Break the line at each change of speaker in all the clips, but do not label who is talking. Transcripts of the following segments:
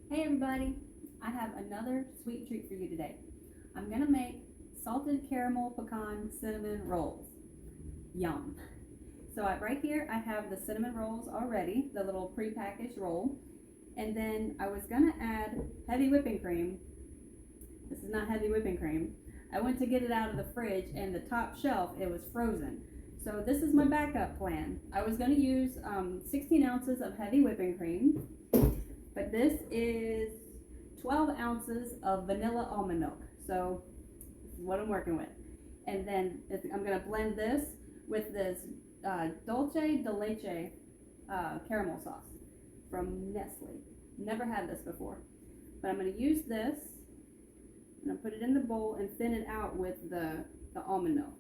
Hey everybody, I have another sweet treat for you today. I'm gonna make salted caramel pecan cinnamon rolls. Yum. So right here I have the cinnamon rolls already, the little pre-packaged roll. And then I was gonna add heavy whipping cream. This is not heavy whipping cream. I went to get it out of the fridge and the top shelf, it was frozen. So this is my backup plan. I was gonna use 16 ounces of heavy whipping cream. But this is 12 ounces of vanilla almond milk. So this is what I'm working with. And then I'm going to blend this with this dulce de leche caramel sauce from Nestle. Never had this before. But I'm going to use this and I'll put it in the bowl and thin it out with the almond milk.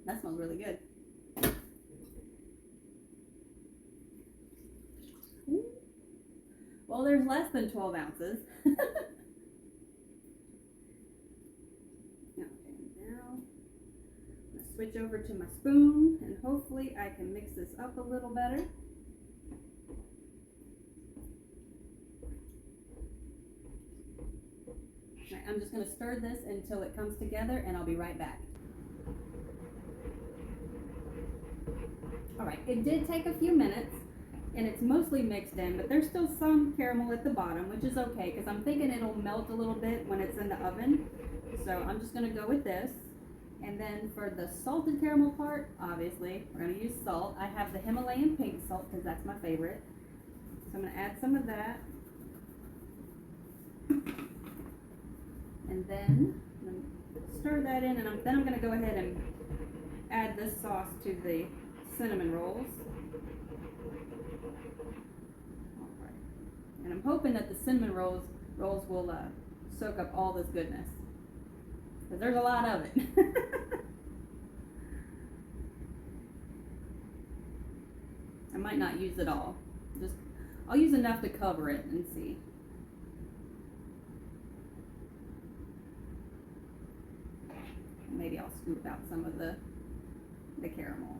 That smells really good. Ooh. Well, there's less than 12 ounces. Okay, now I'm going to switch over to my spoon and hopefully I can mix this up a little better. Right, I'm just going to stir this until it comes together and I'll be right back. Alright, it did take a few minutes and it's mostly mixed in, but there's still some caramel at the bottom, which is okay because I'm thinking it'll melt a little bit when it's in the oven. So I'm just going to go with this. And then for the salted caramel part, obviously, we're going to use salt. I have the Himalayan pink salt because that's my favorite. So I'm going to add some of that. And then I'm going to stir that in, and then I'm going to go ahead and add this sauce to the cinnamon rolls. All right. And I'm hoping that the cinnamon rolls will soak up all this goodness, because there's a lot of it. I might not use it all. I'll use enough to cover it and see. Maybe I'll scoop out some of the caramel.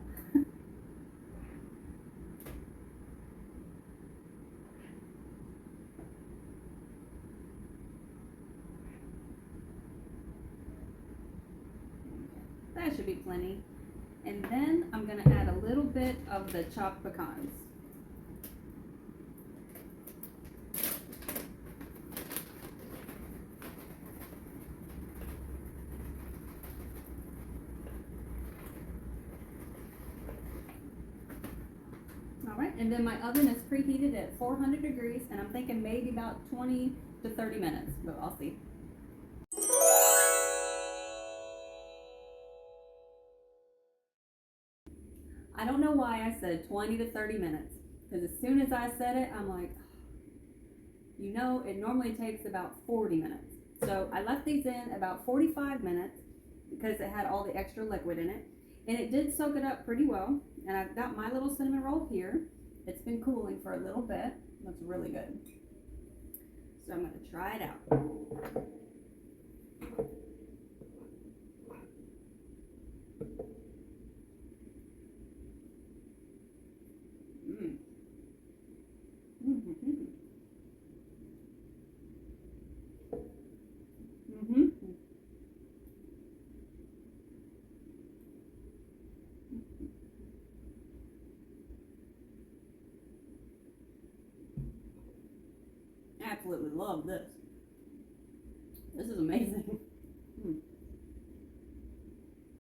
That should be plenty. And then I'm going to add a little bit of the chopped pecans. Alright, and then my oven is preheated at 400 degrees, and I'm thinking maybe about 20 to 30 minutes, but I'll see. I don't know why I said 20 to 30 minutes, because as soon as I said it, I'm like, you know, it normally takes about 40 minutes. So I left these in about 45 minutes because it had all the extra liquid in it. And it did soak it up pretty well. And I've got my little cinnamon roll here. It's been cooling for a little bit. Looks really good. So I'm going to try it out. Absolutely love this. This is amazing.